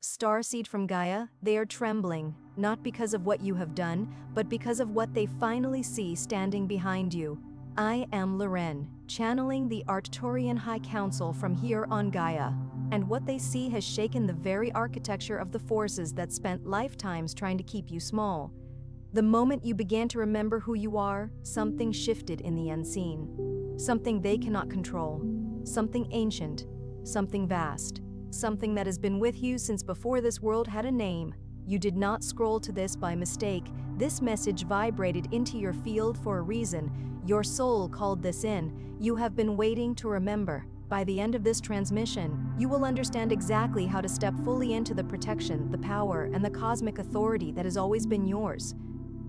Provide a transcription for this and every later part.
Starseed from Gaia, they are trembling, not because of what you have done, but because of what they finally see standing behind you. I am Lirenne, channeling the Arcturian High Council from here on Gaia, and what they see has shaken the very architecture of the forces that spent lifetimes trying to keep you small. The moment you began to remember who you are, something shifted in the unseen. Something they cannot control. Something ancient. Something vast. Something that has been with you since before this world had a name. You did not scroll to this by mistake. This message vibrated into your field for a reason. Your soul called this in. You have been waiting to remember. By the end of this transmission, you will understand exactly how to step fully into the protection, the power, and the cosmic authority that has always been yours.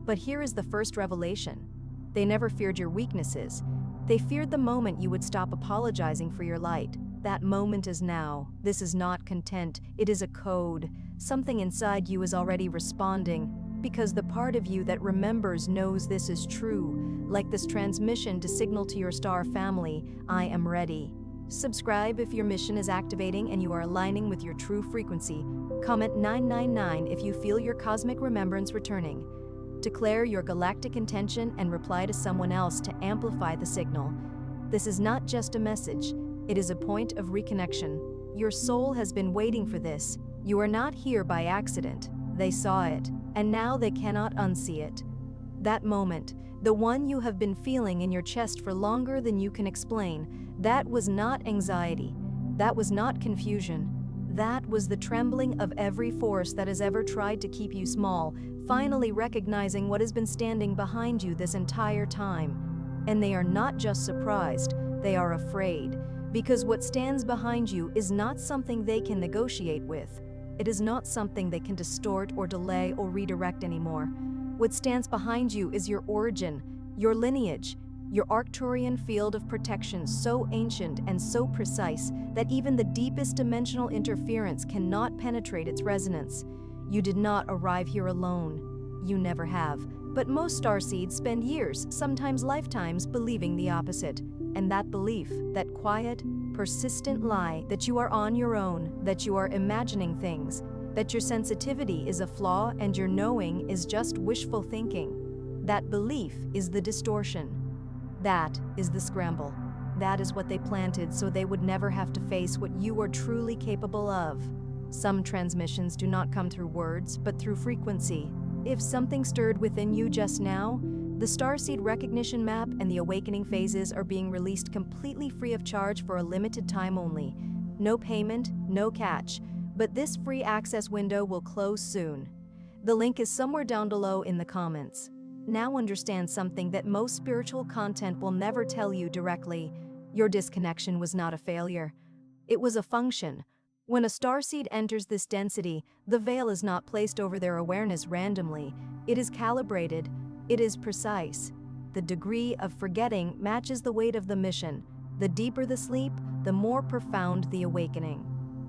But here is the first revelation. They never feared your weaknesses. They feared the moment you would stop apologizing for your light. That moment is now. This is not content. It is a code. Something inside you is already responding, because the part of you that remembers knows this is true. Like this transmission to signal to your star family, I am ready. Subscribe if your mission is activating and you are aligning with your true frequency. Comment 999 if you feel your cosmic remembrance returning. Declare your galactic intention and reply to someone else to amplify the signal. This is not just a message. It is a point of reconnection. Your soul has been waiting for this. You are not here by accident. They saw it, and now they cannot unsee it. That moment, the one you have been feeling in your chest for longer than you can explain, that was not anxiety. That was not confusion. That was the trembling of every force that has ever tried to keep you small, finally recognizing what has been standing behind you this entire time. And they are not just surprised, they are afraid. Because what stands behind you is not something they can negotiate with. It is not something they can distort or delay or redirect anymore. What stands behind you is your origin, your lineage, your Arcturian field of protection so ancient and so precise that even the deepest dimensional interference cannot penetrate its resonance. You did not arrive here alone. You never have. But most starseeds spend years, sometimes lifetimes, believing the opposite. And that belief, that quiet, persistent lie that you are on your own, that you are imagining things, that your sensitivity is a flaw and your knowing is just wishful thinking, that belief is the distortion. That is the scramble. That is what they planted so they would never have to face what you are truly capable of. Some transmissions do not come through words, but through frequency. If something stirred within you just now, the Starseed recognition map and the awakening phases are being released completely free of charge for a limited time only. No payment, no catch, but this free access window will close soon. The link is somewhere down below in the comments. Now understand something that most spiritual content will never tell you directly. Your disconnection was not a failure. It was a function. When a starseed enters this density, the veil is not placed over their awareness randomly. It is calibrated. It is precise. The degree of forgetting matches the weight of the mission. The deeper the sleep, the more profound the awakening.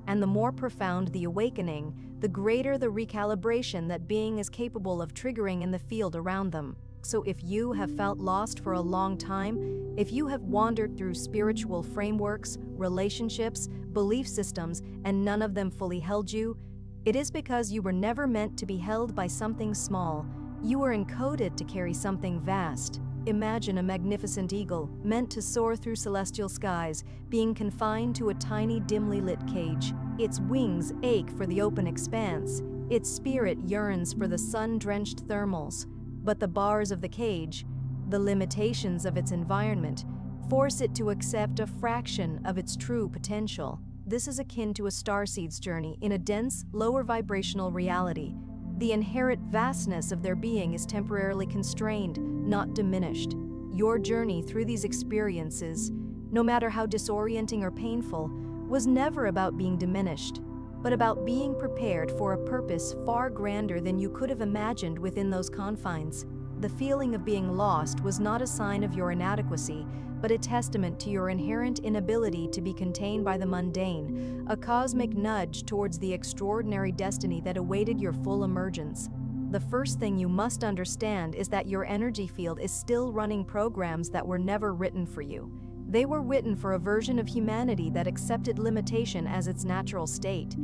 And the more profound the awakening, the greater the recalibration that being is capable of triggering in the field around them. So if you have felt lost for a long time, if you have wandered through spiritual frameworks, relationships, belief systems, and none of them fully held you, it is because you were never meant to be held by something small. You were encoded to carry something vast. Imagine a magnificent eagle, meant to soar through celestial skies, being confined to a tiny, dimly lit cage. Its wings ache for the open expanse. Its spirit yearns for the sun-drenched thermals. But the bars of the cage, the limitations of its environment, force it to accept a fraction of its true potential. This is akin to a starseed's journey in a dense, lower vibrational reality. The inherent vastness of their being is temporarily constrained, not diminished. Your journey through these experiences, no matter how disorienting or painful, was never about being diminished, but about being prepared for a purpose far grander than you could have imagined within those confines. The feeling of being lost was not a sign of your inadequacy, but a testament to your inherent inability to be contained by the mundane, a cosmic nudge towards the extraordinary destiny that awaited your full emergence. The first thing you must understand is that your energy field is still running programs that were never written for you. They were written for a version of humanity that accepted limitation as its natural state.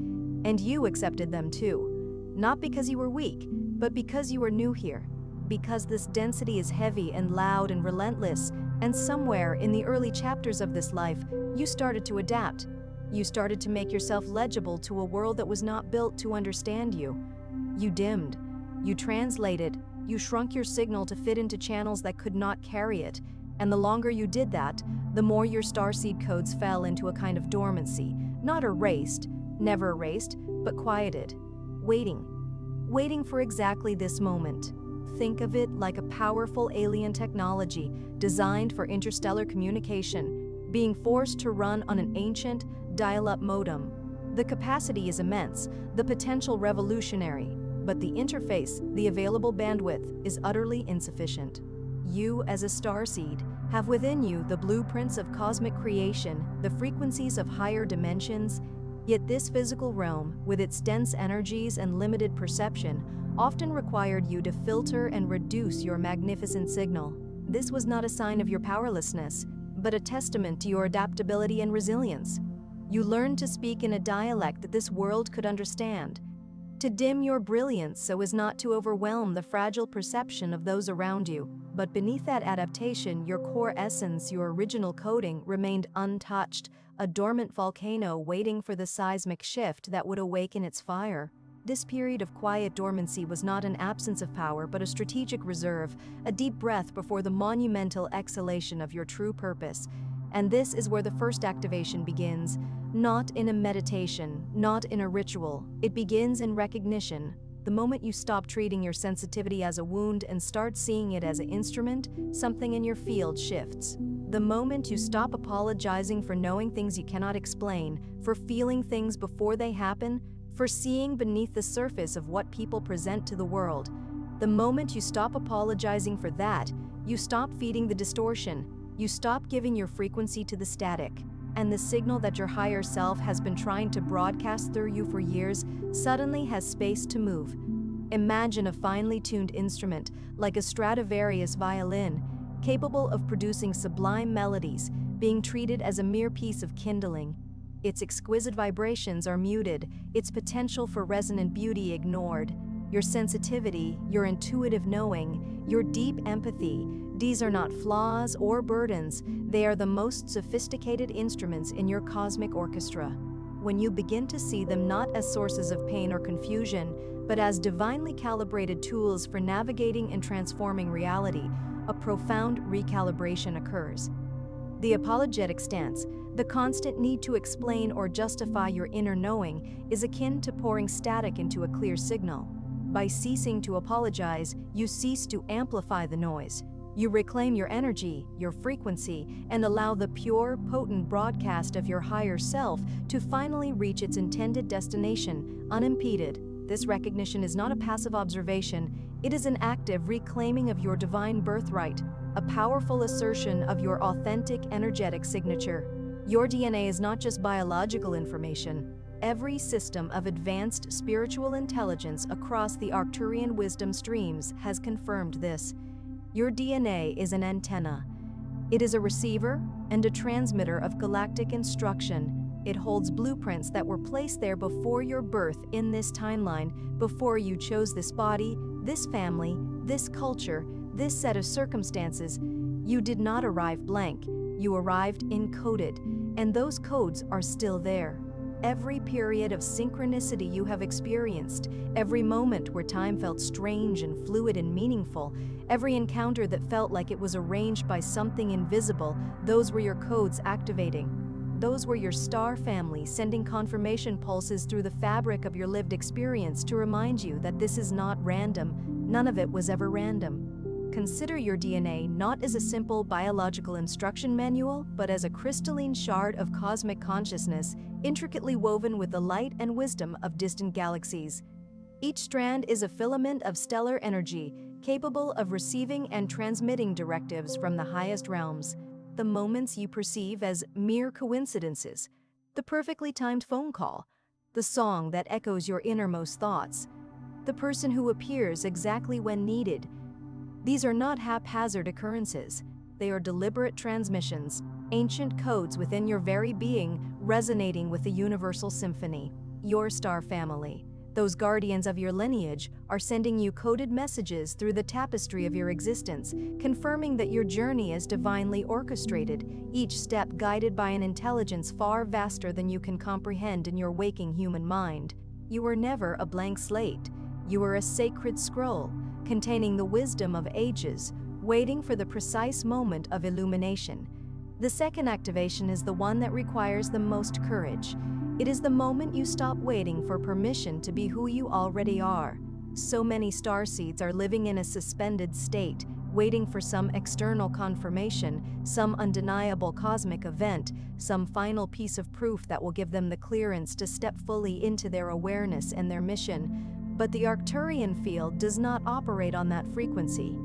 And you accepted them too. Not because you were weak, but because you were new here. Because this density is heavy and loud and relentless, and somewhere in the early chapters of this life, you started to adapt. You started to make yourself legible to a world that was not built to understand you. You dimmed. You translated. You shrunk your signal to fit into channels that could not carry it. And the longer you did that, the more your starseed codes fell into a kind of dormancy, not erased, never erased, but quieted, waiting for exactly this moment. Think of it like a powerful alien technology designed for interstellar communication, being forced to run on an ancient, dial-up modem. The capacity is immense, the potential revolutionary, but the interface, the available bandwidth, is utterly insufficient. You, as a starseed, have within you the blueprints of cosmic creation, the frequencies of higher dimensions, yet this physical realm, with its dense energies and limited perception, often required you to filter and reduce your magnificent signal. This was not a sign of your powerlessness, but a testament to your adaptability and resilience. You learned to speak in a dialect that this world could understand, to dim your brilliance so as not to overwhelm the fragile perception of those around you. But beneath that adaptation, your core essence, your original coding, remained untouched, a dormant volcano waiting for the seismic shift that would awaken its fire. This period of quiet dormancy was not an absence of power, but a strategic reserve, a deep breath before the monumental exhalation of your true purpose. And this is where the first activation begins, not in a meditation, not in a ritual. It begins in recognition. The moment you stop treating your sensitivity as a wound and start seeing it as an instrument, something in your field shifts. The moment you stop apologizing for knowing things you cannot explain, for feeling things before they happen, for seeing beneath the surface of what people present to the world. The moment you stop apologizing for that, you stop feeding the distortion. You stop giving your frequency to the static. And the signal that your higher self has been trying to broadcast through you for years suddenly has space to move. Imagine a finely tuned instrument, like a Stradivarius violin, capable of producing sublime melodies, being treated as a mere piece of kindling. Its exquisite vibrations are muted, its potential for resonant beauty ignored. Your sensitivity, your intuitive knowing, your deep empathy, these are not flaws or burdens, they are the most sophisticated instruments in your cosmic orchestra. When you begin to see them not as sources of pain or confusion, but as divinely calibrated tools for navigating and transforming reality, a profound recalibration occurs. The apologetic stance, the constant need to explain or justify your inner knowing, is akin to pouring static into a clear signal. By ceasing to apologize, you cease to amplify the noise. You reclaim your energy, your frequency, and allow the pure, potent broadcast of your higher self to finally reach its intended destination, unimpeded. This recognition is not a passive observation, it is an active reclaiming of your divine birthright, a powerful assertion of your authentic energetic signature. Your DNA is not just biological information. Every system of advanced spiritual intelligence across the Arcturian wisdom streams has confirmed this. Your DNA is an antenna. It is a receiver and a transmitter of galactic instruction. It holds blueprints that were placed there before your birth in this timeline, before you chose this body, this family, this culture, this set of circumstances. You did not arrive blank. You arrived encoded, and those codes are still there. Every period of synchronicity you have experienced, every moment where time felt strange and fluid and meaningful, every encounter that felt like it was arranged by something invisible, those were your codes activating. Those were your star family sending confirmation pulses through the fabric of your lived experience to remind you that this is not random. None of it was ever random. Consider your DNA not as a simple biological instruction manual, but as a crystalline shard of cosmic consciousness, intricately woven with the light and wisdom of distant galaxies. Each strand is a filament of stellar energy, capable of receiving and transmitting directives from the highest realms. The moments you perceive as mere coincidences, the perfectly timed phone call, the song that echoes your innermost thoughts, the person who appears exactly when needed. These are not haphazard occurrences. They are deliberate transmissions, ancient codes within your very being resonating with the universal symphony. your star family. Those guardians of your lineage are sending you coded messages through the tapestry of your existence, confirming that your journey is divinely orchestrated, each step guided by an intelligence far vaster than you can comprehend in your waking human mind. You are never a blank slate. You are a sacred scroll, containing the wisdom of ages, waiting for the precise moment of illumination. The second activation is the one that requires the most courage. It is the moment you stop waiting for permission to be who you already are. So many starseeds are living in a suspended state, waiting for some external confirmation, some undeniable cosmic event, some final piece of proof that will give them the clearance to step fully into their awareness and their mission. But the Arcturian field does not operate on that frequency.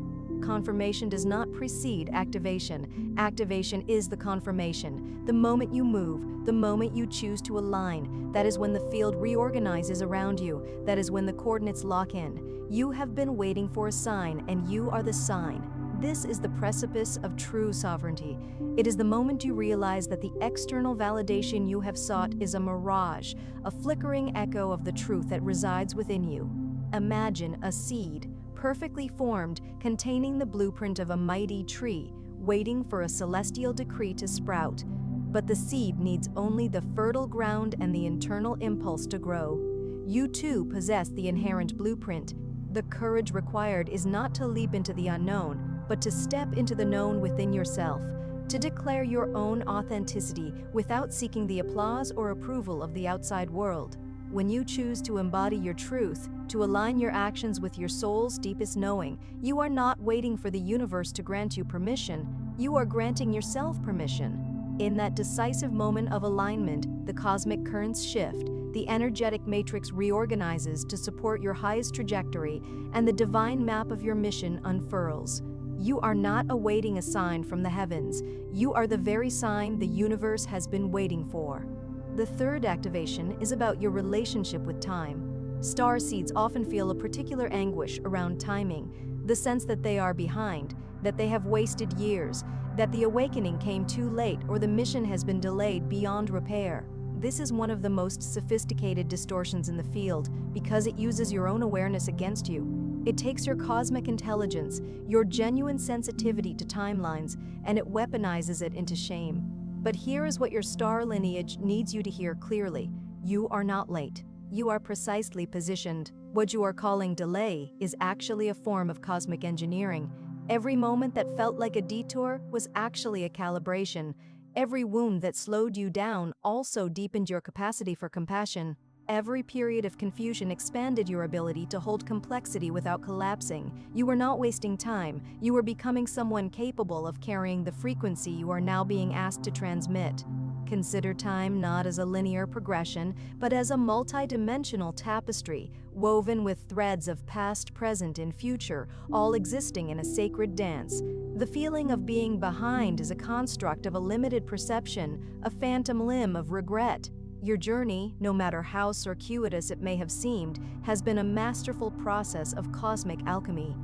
Confirmation does not precede activation. Activation is the confirmation. The moment you move, the moment you choose to align, that is when the field reorganizes around you. That is when the coordinates lock in. You have been waiting for a sign, and you are the sign. This is the precipice of true sovereignty. It is the moment you realize that the external validation you have sought is a mirage, a flickering echo of the truth that resides within you. Imagine a seed, perfectly formed, containing the blueprint of a mighty tree, waiting for a celestial decree to sprout. But the seed needs only the fertile ground and the internal impulse to grow. You too possess the inherent blueprint. The courage required is not to leap into the unknown, but to step into the known within yourself, to declare your own authenticity without seeking the applause or approval of the outside world. When you choose to embody your truth, to align your actions with your soul's deepest knowing, you are not waiting for the universe to grant you permission, you are granting yourself permission. In that decisive moment of alignment, the cosmic currents shift, the energetic matrix reorganizes to support your highest trajectory, and the divine map of your mission unfurls. You are not awaiting a sign from the heavens, you are the very sign the universe has been waiting for. The third activation is about your relationship with time. Starseeds often feel a particular anguish around timing, the sense that they are behind, that they have wasted years, that the awakening came too late or the mission has been delayed beyond repair. This is one of the most sophisticated distortions in the field because it uses your own awareness against you. It takes your cosmic intelligence, your genuine sensitivity to timelines, and it weaponizes it into shame. But here is what your star lineage needs you to hear clearly. You are not late. You are precisely positioned. What you are calling delay is actually a form of cosmic engineering. Every moment that felt like a detour was actually a calibration. Every wound that slowed you down also deepened your capacity for compassion. Every period of confusion expanded your ability to hold complexity without collapsing. You were not wasting time. You were becoming someone capable of carrying the frequency you are now being asked to transmit. Consider time not as a linear progression, but as a multidimensional tapestry, woven with threads of past, present, and future, all existing in a sacred dance. The feeling of being behind is a construct of a limited perception, a phantom limb of regret. Your journey, no matter how circuitous it may have seemed, has been a masterful process of cosmic alchemy.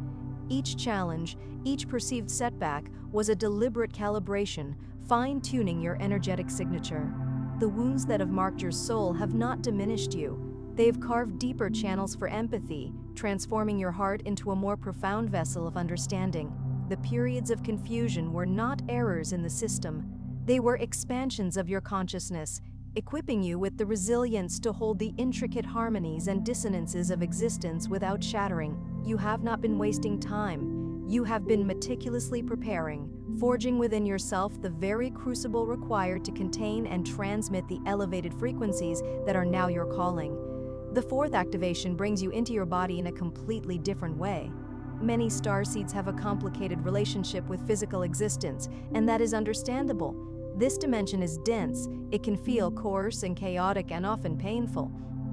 Each challenge, each perceived setback, was a deliberate calibration, fine-tuning your energetic signature. The wounds that have marked your soul have not diminished you. They have carved deeper channels for empathy, transforming your heart into a more profound vessel of understanding. The periods of confusion were not errors in the system. They were expansions of your consciousness, equipping you with the resilience to hold the intricate harmonies and dissonances of existence without shattering. You have not been wasting time. You have been meticulously preparing, forging within yourself the very crucible required to contain and transmit the elevated frequencies that are now your calling. The fourth activation brings you into your body in a completely different way. Many starseeds have a complicated relationship with physical existence, and that is understandable. This dimension is dense, it can feel coarse and chaotic and often painful.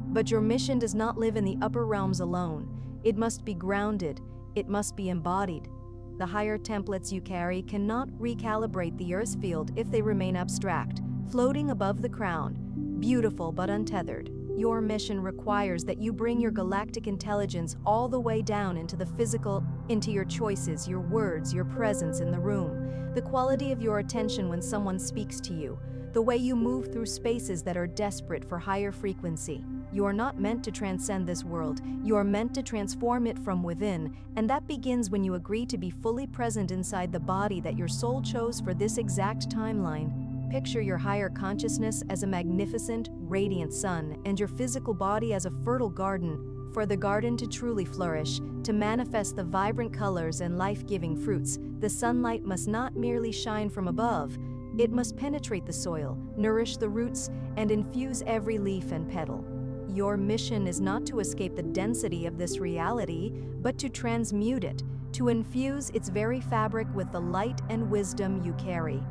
But your mission does not live in the upper realms alone. It must be grounded, it must be embodied. The higher templates you carry cannot recalibrate the Earth's field if they remain abstract, floating above the crown, beautiful but untethered. Your mission requires that you bring your galactic intelligence all the way down into the physical, into your choices, your words, your presence in the room, the quality of your attention when someone speaks to you, the way you move through spaces that are desperate for higher frequency. You are not meant to transcend this world, you are meant to transform it from within, and that begins when you agree to be fully present inside the body that your soul chose for this exact timeline. Picture your higher consciousness as a magnificent, radiant sun, and your physical body as a fertile garden. For the garden to truly flourish, to manifest the vibrant colors and life-giving fruits, the sunlight must not merely shine from above. It must penetrate the soil, nourish the roots, and infuse every leaf and petal. Your mission is not to escape the density of this reality, but to transmute it, to infuse its very fabric with the light and wisdom you carry.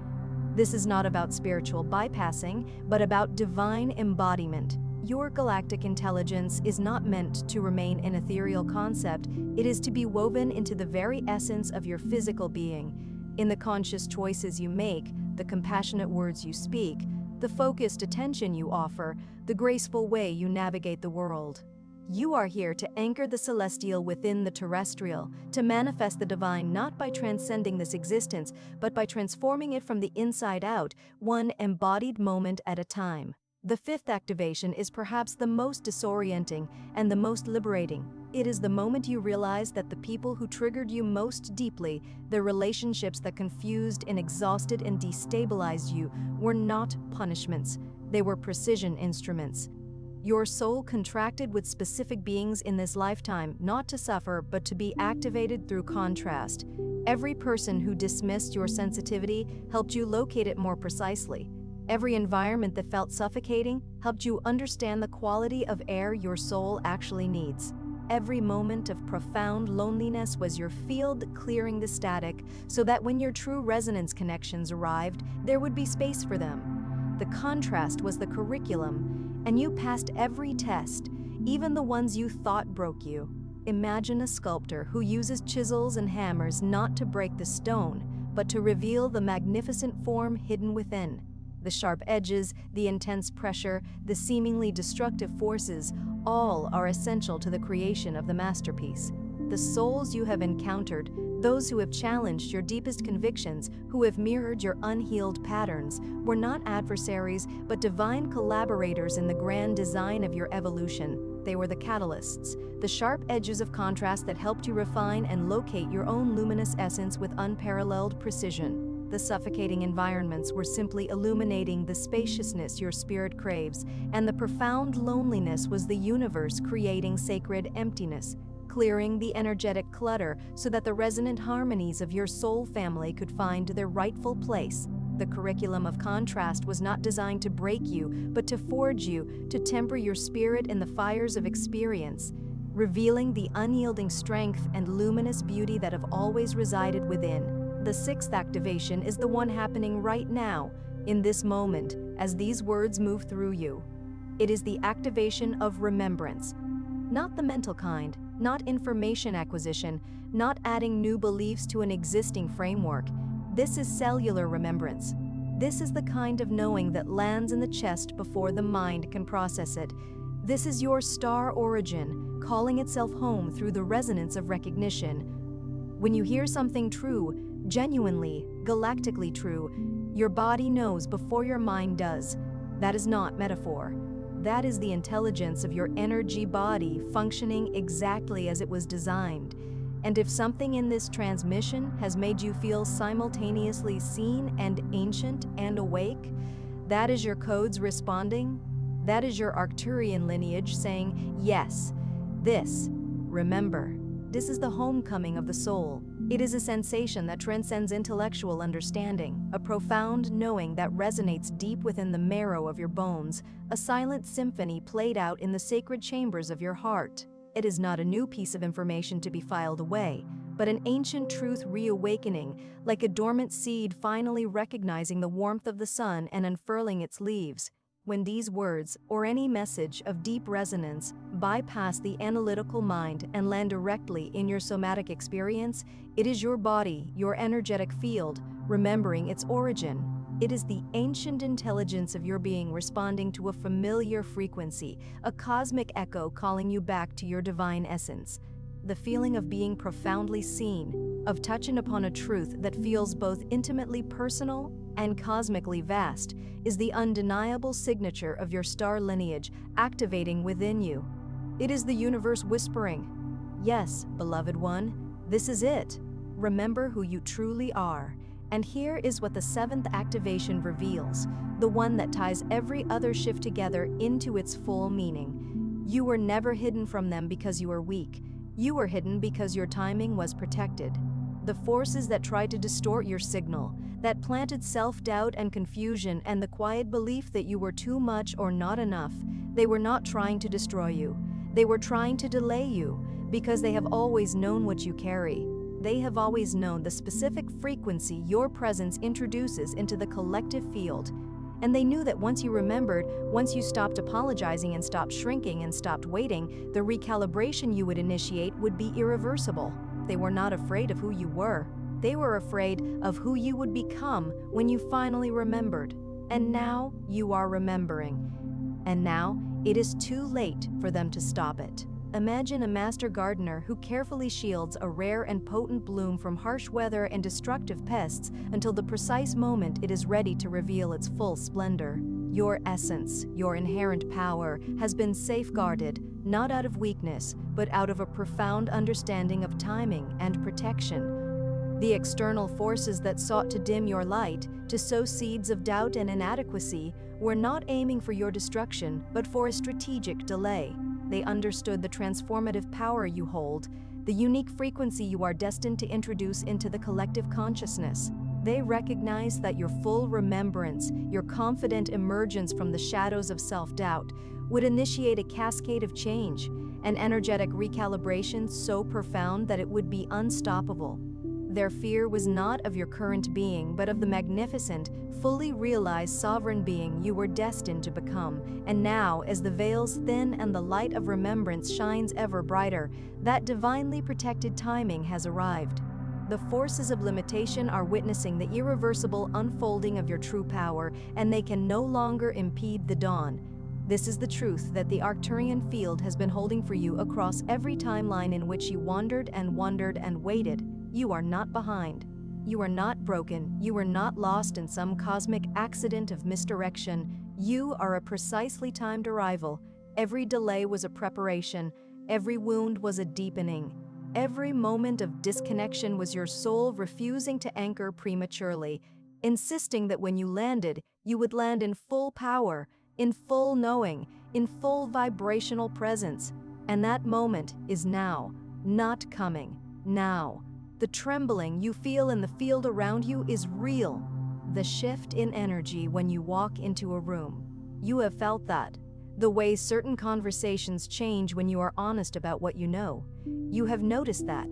This is not about spiritual bypassing, but about divine embodiment. Your galactic intelligence is not meant to remain an ethereal concept, it is to be woven into the very essence of your physical being. In the conscious choices you make, the compassionate words you speak, the focused attention you offer, the graceful way you navigate the world. You are here to anchor the celestial within the terrestrial, to manifest the divine not by transcending this existence, but by transforming it from the inside out, one embodied moment at a time. The fifth activation is perhaps the most disorienting and the most liberating. It is the moment you realize that the people who triggered you most deeply, the relationships that confused and exhausted and destabilized you, were not punishments. They were precision instruments. Your soul contracted with specific beings in this lifetime, not to suffer, but to be activated through contrast. Every person who dismissed your sensitivity helped you locate it more precisely. Every environment that felt suffocating helped you understand the quality of air your soul actually needs. Every moment of profound loneliness was your field clearing the static so that when your true resonance connections arrived, there would be space for them. The contrast was the curriculum, and you passed every test, even the ones you thought broke you. Imagine a sculptor who uses chisels and hammers not to break the stone, but to reveal the magnificent form hidden within. The sharp edges, the intense pressure, the seemingly destructive forces, all are essential to the creation of the masterpiece. The souls you have encountered, those who have challenged your deepest convictions, who have mirrored your unhealed patterns, were not adversaries, but divine collaborators in the grand design of your evolution. They were the catalysts, the sharp edges of contrast that helped you refine and locate your own luminous essence with unparalleled precision. The suffocating environments were simply illuminating the spaciousness your spirit craves, and the profound loneliness was the universe creating sacred emptiness, clearing the energetic clutter so that the resonant harmonies of your soul family could find their rightful place. The curriculum of contrast was not designed to break you, but to forge you, to temper your spirit in the fires of experience, revealing the unyielding strength and luminous beauty that have always resided within. The sixth activation is the one happening right now, in this moment, as these words move through you. It is the activation of remembrance. Not the mental kind, not information acquisition, not adding new beliefs to an existing framework. This is cellular remembrance. This is the kind of knowing that lands in the chest before the mind can process it. This is your star origin, calling itself home through the resonance of recognition. When you hear something true, genuinely, galactically true, your body knows before your mind does. That is not metaphor. That is the intelligence of your energy body functioning exactly as it was designed. And if something in this transmission has made you feel simultaneously seen and ancient and awake, that is your codes responding. That is your Arcturian lineage saying, yes, this, remember. This is the homecoming of the soul. It is a sensation that transcends intellectual understanding, a profound knowing that resonates deep within the marrow of your bones, a silent symphony played out in the sacred chambers of your heart. It is not a new piece of information to be filed away, but an ancient truth reawakening, like a dormant seed finally recognizing the warmth of the sun and unfurling its leaves. When these words, or any message of deep resonance, bypass the analytical mind and land directly in your somatic experience, it is your body, your energetic field, remembering its origin. It is the ancient intelligence of your being responding to a familiar frequency, a cosmic echo calling you back to your divine essence. the feeling of being profoundly seen, of touching upon a truth that feels both intimately personal and cosmically vast, is the undeniable signature of your star lineage activating within you. It is the universe whispering, "Yes, beloved one, this is it. Remember who you truly are." And here is what the seventh activation reveals, the one that ties every other shift together into its full meaning. You were never hidden from them because you were weak. You were hidden because your timing was protected. The forces that tried to distort your signal, that planted self-doubt and confusion and the quiet belief that you were too much or not enough, they were not trying to destroy you. They were trying to delay you, because they have always known what you carry. They have always known the specific frequency your presence introduces into the collective field. And they knew that once you remembered, once you stopped apologizing and stopped shrinking and stopped waiting, the recalibration you would initiate would be irreversible. They were not afraid of who you were. They were afraid of who you would become when you finally remembered. And now you are remembering. And now it is too late for them to stop it. Imagine a master gardener who carefully shields a rare and potent bloom from harsh weather and destructive pests until the precise moment it is ready to reveal its full splendor. Your essence, your inherent power, has been safeguarded, not out of weakness, but out of a profound understanding of timing and protection. The external forces that sought to dim your light, to sow seeds of doubt and inadequacy, were not aiming for your destruction, but for a strategic delay. They understood the transformative power you hold, the unique frequency you are destined to introduce into the collective consciousness. They recognized that your full remembrance, your confident emergence from the shadows of self-doubt, would initiate a cascade of change, an energetic recalibration so profound that it would be unstoppable. Their fear was not of your current being, but of the magnificent, fully realized sovereign being you were destined to become. And now, as the veils thin and the light of remembrance shines ever brighter, that divinely protected timing has arrived. The forces of limitation are witnessing the irreversible unfolding of your true power, and they can no longer impede the dawn. This is the truth that the Arcturian field has been holding for you across every timeline in which you wandered and wondered and waited. You are not behind. You are not broken. You are not lost in some cosmic accident of misdirection. You are a precisely timed arrival. Every delay was a preparation. Every wound was a deepening. Every moment of disconnection was your soul refusing to anchor prematurely, insisting that when you landed, you would land in full power, in full knowing, in full vibrational presence. And that moment is now, not coming, now. The trembling you feel in the field around you is real. The shift in energy when you walk into a room. You have felt that. The way certain conversations change when you are honest about what you know. You have noticed that.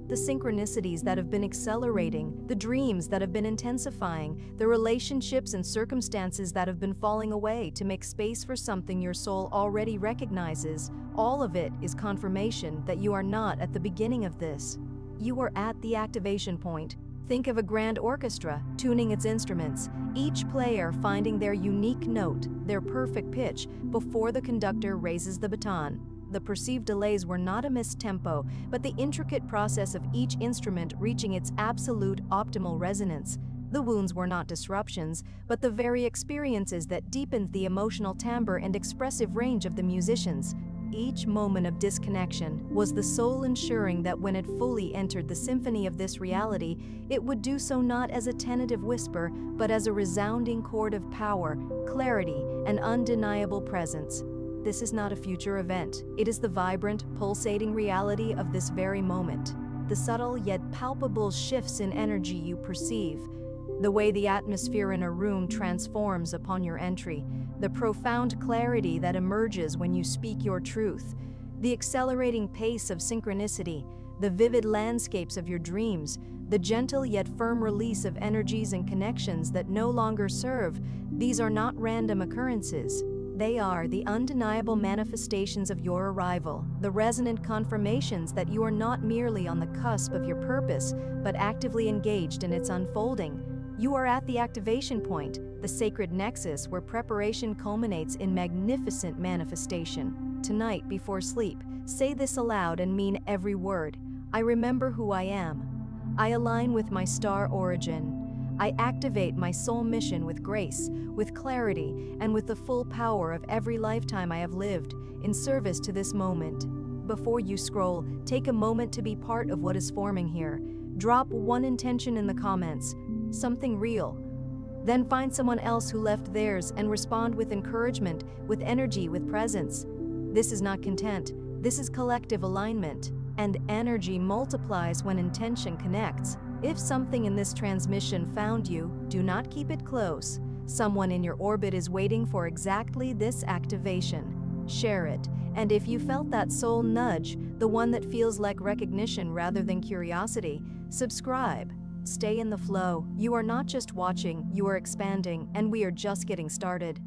The synchronicities that have been accelerating, the dreams that have been intensifying, the relationships and circumstances that have been falling away to make space for something your soul already recognizes, all of it is confirmation that you are not at the beginning of this. You are at the activation point. Think of a grand orchestra tuning its instruments, each player finding their unique note, their perfect pitch, before the conductor raises the baton. The perceived delays were not a missed tempo, but the intricate process of each instrument reaching its absolute optimal resonance. The wounds were not disruptions, but the very experiences that deepened the emotional timbre and expressive range of the musicians. Each moment of disconnection was the soul ensuring that when it fully entered the symphony of this reality, it would do so not as a tentative whisper, but as a resounding chord of power, clarity, and undeniable presence. This is not a future event. It is the vibrant, pulsating reality of this very moment. The subtle yet palpable shifts in energy you perceive, the way the atmosphere in a room transforms upon your entry, the profound clarity that emerges when you speak your truth, the accelerating pace of synchronicity, the vivid landscapes of your dreams, the gentle yet firm release of energies and connections that no longer serve. These are not random occurrences. They are the undeniable manifestations of your arrival, the resonant confirmations that you are not merely on the cusp of your purpose, but actively engaged in its unfolding. You are at the activation point, the sacred nexus where preparation culminates in magnificent manifestation. Tonight, before sleep, Say this aloud and mean every word. I remember who I am. I align with my star origin. I activate my soul mission with grace, with clarity, and with the full power of every lifetime I have lived, in service to this moment. Before you scroll, take a moment to be part of what is forming here. Drop one intention in the comments, something real. Then find someone else who left theirs and respond with encouragement, with energy, with presence. This is not content, this is collective alignment. And energy multiplies when intention connects. If something in this transmission found you, do not keep it close. Someone in your orbit is waiting for exactly this activation. Share it. And if you felt that soul nudge, the one that feels like recognition rather than curiosity, subscribe. Stay in the flow. You are not just watching, you are expanding, and we are just getting started.